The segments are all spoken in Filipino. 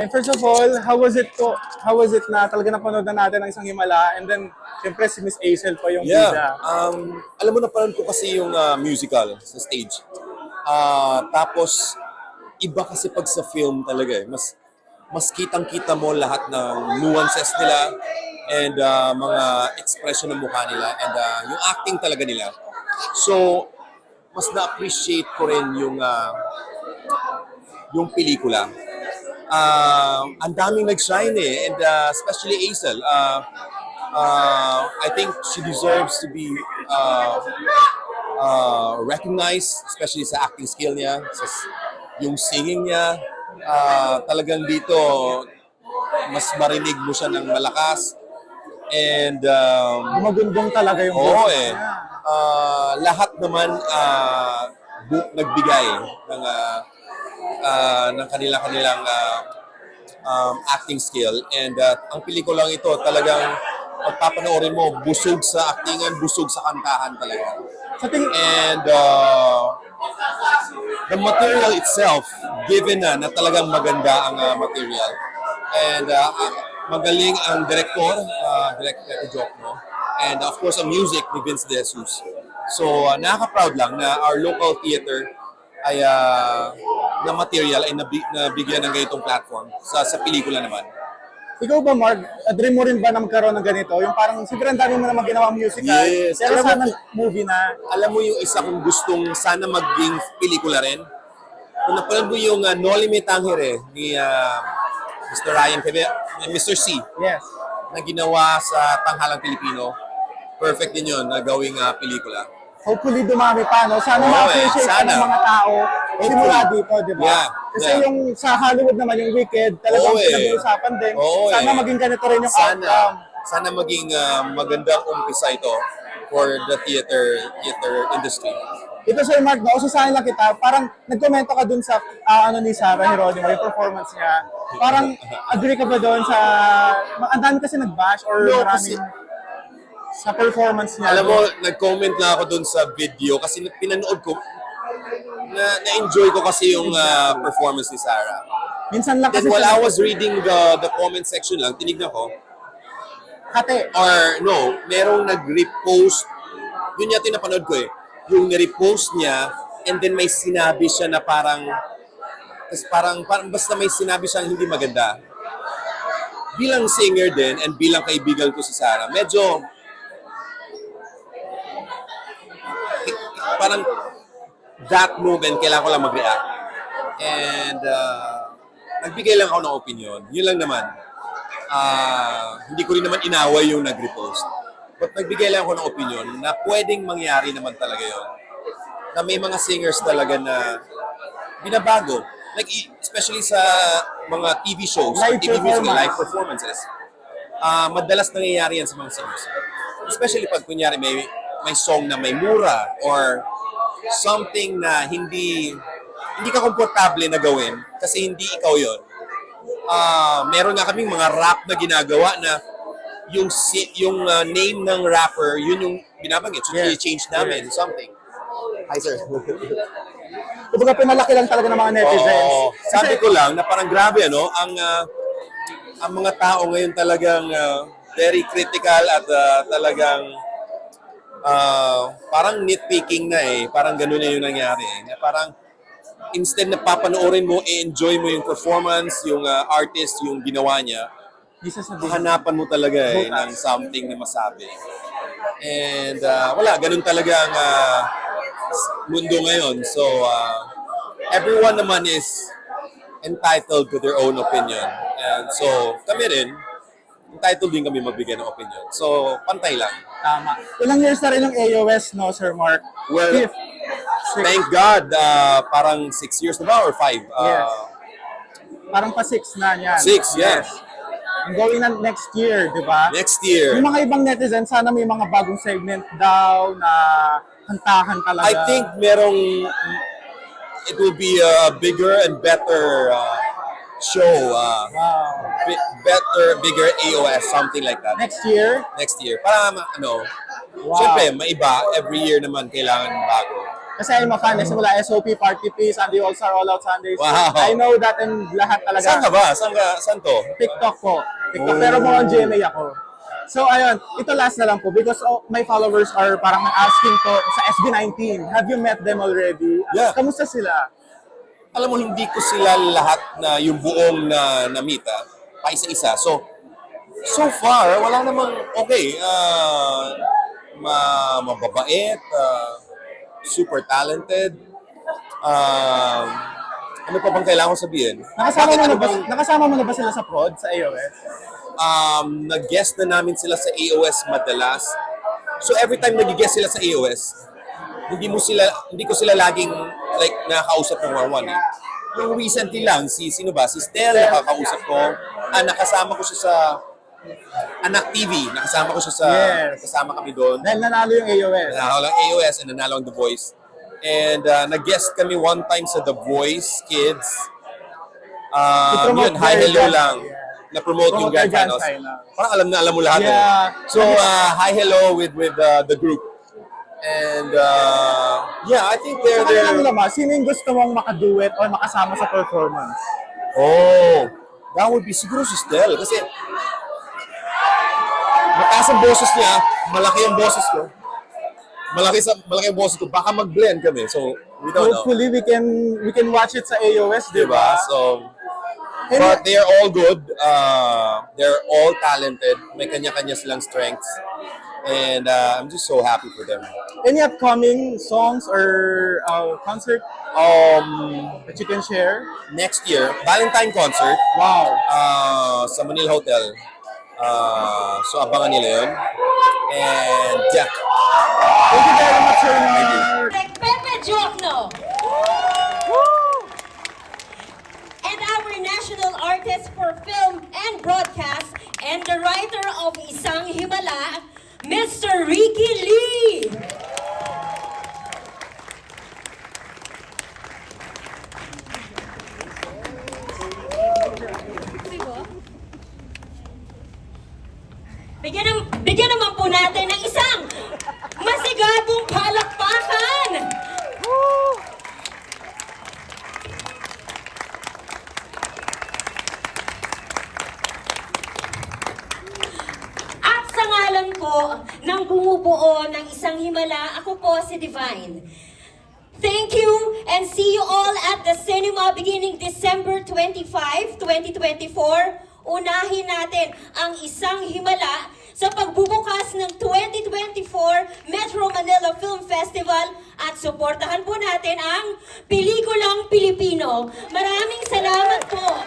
And first of all, how was it na talaga napanood na natin ang isang himala and then syempre si Miss Hazel pa yung Yeah. bida. Alam mo, napanood ko kasi yung musical sa stage. Tapos, iba kasi pag sa film talaga eh. Mas kitang-kita mo lahat ng nuances nila and mga expression ng mukha nila and yung acting talaga nila. So, mas na-appreciate ko rin yung pelikula. Ang daming nag-shine eh, and especially Hazel. I think she deserves to be recognized, especially sa acting skill niya, yung singing niya. Talagang dito, mas marinig mo siya ng malakas. And Gumagundong talaga yung oo boses eh. niya. Lahat naman nagbigay ng kanilang acting skill. And ang pelikulang ito talagang pagpapanoorin mo, busog sa actingan, busog sa kantahan talaga. And the material itself, given na talagang maganda ang material. And magaling ang director, Director Jokno. And of course, ang music ni Vince De Jesus. So, nakaka-proud lang na our local theater ay na material ay nabigyan ng ganitong platform sa pelikula naman. Ikaw ba, Mark, dream mo rin ba na magkaroon ng ganito? Yung parang, siguro ang dami mo naman ginawang musical. Yes. Pero Alam mo, sana movie na. Alam mo yung isa kong gustong sana maging pelikula rin? Kung napanood mo yung Noli Me Tangere ni Mr. Ryan Quevedo, Mr. C, Yes. na ginawa sa Tanghalang Pilipino, perfect din yun na gawing pelikula. Hopefully dumami pa, no? Sana Oo, ma-appreciate pa sana. ng mga tao simula dito, di ba? Yeah, Kasi yeah. yung sa Hollywood naman, yung Wicked, talagang Oo, eh. pinag-uusapan din. Oo, Sana eh. maging ganito rin yung outcome. Sana maging magandang umpisa ito for the theater industry. Ito, Sir Mark, naususahin lang kita, parang nagkomento ka dun sa ano ni Sarah Geronimo, yung performance niya. Parang agree ka ba doon sa, ang dami kasi nag-bash or No, maraming sa performance niya. Alam mo, nag-comment lang ako dun sa video kasi pinanood ko, na-enjoy ko kasi yung performance ni Sarah. Minsan lang kasi Then while I siya was reading the comment section lang, tinignan ko, hati. or no, merong nag-repost, yun yata yung napanood ko eh, yung nirepost niya, and then may sinabi siya na parang basta may sinabi siyang hindi maganda. Bilang singer din, and bilang kaibigan ko si Sarah, medyo, parang that moment, kailangan ko lang mag-react. And nagbigay lang ako ng opinion. Yun lang naman. Hindi ko rin naman inaway yung nag-repost. But nagbigay lang ako ng opinion na pwedeng mangyari naman talaga yun. Na may mga singers talaga na binabago. Like, especially sa mga TV shows, TV music, live performances. Madalas nangyayari yan sa mga singers. Especially pag kunyari may song na may mura or something na hindi ka komportable na gawin kasi hindi ikaw yon. Meron nga kaming mga rap na ginagawa na yung name ng rapper, yun yung binabanggit. So, i-change namin something. Hi, sir. Kumbaga pinalaki lang talaga ng mga netizens. Sabi ko lang na parang grabe, ano, ang mga tao ngayon talagang very critical at talagang parang nitpicking na eh. Parang gano'n na yung nangyari. Na parang instead na papanoorin mo, i-enjoy mo yung performance, yung artist, yung ginawa niya, hanapan mo talaga eh ng something na masabi. And wala, ganun talaga ang mundo ngayon. So, everyone naman is entitled to their own opinion. And so, kami rin, entitled din kami magbigay ng opinion. So, pantay lang. Tama. Ilang years na rin yung AOS, no, Sir Mark? Well, Fifth. thank God, parang 6 years na ba or 5? Yes. Parang pa 6 na yan. 6, yes. Ang going na next year, di ba? Next year. Yung mga ibang netizens, sana may mga bagong segment daw na kantahan talaga. I think it will be a bigger and better show. Bigger AOS, something like that. Next year? Next year. Para, Wow. syempre, maiba. Every year naman kailangan bago. Kasi I'm a fan, simula SOP, Party P, Sunday All-Star, All Out Sundays. Wow. I know that and lahat talaga. Saan ka ba? Saan to? TikTok po. TikTok, Oh. pero more on GMA ako. So ayun, ito last na lang po because my followers are parang asking po sa SB19. Have you met them already? Yeah. Kamusta sila? Alam mo, hindi ko sila lahat na yung buong na-meet, pa isa-isa. So far, wala namang okay. Mababait, super talented. Ano pa bang kailangan ko sabihin? Nakasama mo na ba sila sa prod sa AOS? Nag-guest na namin sila sa AOS madalas. So every time nag-guest sila sa AOS, hindi ko sila laging like nakakausap ng one-one. Yung recently lang, sino ba? Si Stel, nakakausap ko. Nakasama ko siya sa Anak TV. Nakasama ko siya sa, kasama kami doon. Dahil nanalo yung AOS. Nanalo ang AOS and nanalo ang The Voice. And nag-guest kami one time sa The Voice Kids. Yun, hi, hello lang. Na-promote yung Grand Finals. Parang alam mo lahat. Yeah. So, hi, hello with the group. And yeah, I think they're... Sino yung gusto mong makaduet o makasama sa performance? Oh, that would be siguro si Stel. Kasi mataas ang boses niya, malaki ang boses ko. Malaki ang boses ko. Baka mag-blend kami. So, we don't know. Hopefully, we can watch it sa AOS, di Diba? ba? So, but they're all good. They're all talented. May kanya-kanya silang strengths. And I'm just so happy for them. Any upcoming songs or concert that you can share? Next year, Valentine concert. Wow. Sa Manila Hotel. So, abangan nila yun. And yeah. Thank you very much, sir. Pepe Jokno. And our national artist for film and broadcast and the writer of Isang Himala, Mr. Ricky Lee. Bigyan naman po natin ng isang masigabong palakpakan. At sa ngalan po ng bumubuo ng Isang Himala, ako po si Divine. Thank you and see you all at the cinema beginning December 25, 2024. Unahin natin ang Isang Himala sa pagbubukas ng 2024 Metro Manila Film Festival at suportahan po natin ang pelikulang Pilipino. Maraming salamat po.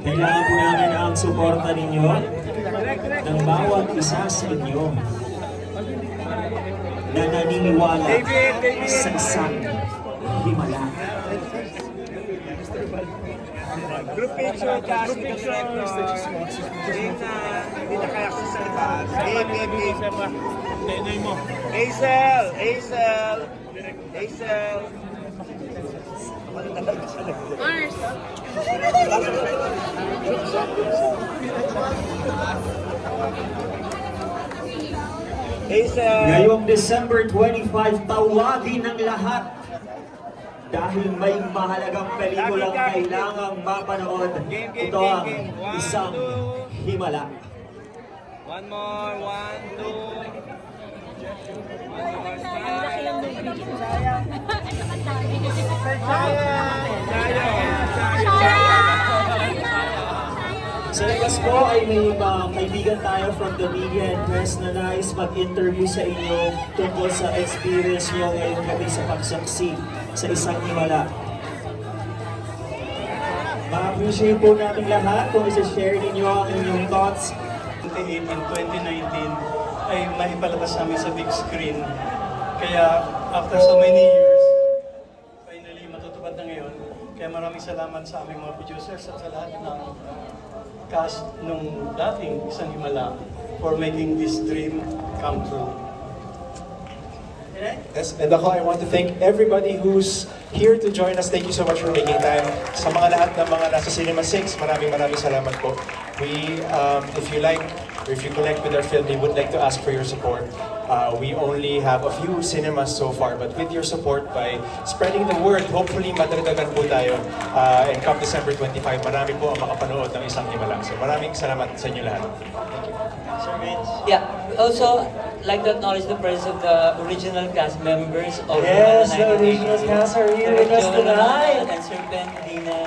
Kailangan po namin ang suporta ninyo ng bawat isa sa inyo na naniniwala sa isang himala. Group picture, cast picture. Hindi na kaya sa salita. Hazel! Mars. Hazel! Ngayong December 25, tawagin ng lahat dahil may mahalagang pelikulang kailangang mapanood. Ito ang Isang Himala. One more, one, two. Sa labas po ay may mga kaibigan tayo from the media and press na nais mag-interview sa inyo tungkol sa experience nyo ngayong gabi sa pagsaksi sa Isang Himala. Ma-appreciate po natin lahat kung isa-share ninyo ang inyong thoughts. 2018, 2019 ay maipalabas namin sa big screen. Kaya after so many years, finally matutupad na ngayon. Kaya maraming salamat sa aming mga producers at sa lahat ng cast nung dating Isang Himala for making this dream come true. Yes, and ako, I want to thank everybody who's here to join us. Thank you so much for making time. Sa mga lahat ng mga nasa Cinema 6, maraming salamat po. We, if you like, or if you connect with our film, we would like to ask for your support. We only have a few cinemas so far, but with your support, by spreading the word, hopefully madagdagan po tayo. And come December 25, marami po ang makapanood ng Isang Himala. So maraming salamat sa inyo lahat. Thank you. Sir Vince? Yeah, also like to acknowledge the presence of the original cast members of Yes, the Himala 1982. original cast are here with us Direk Jonah tonight. and Sir Ben Medina.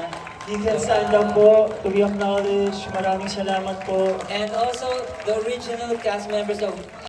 You can stand up po to be acknowledged. Maraming salamat po. And also the original cast members of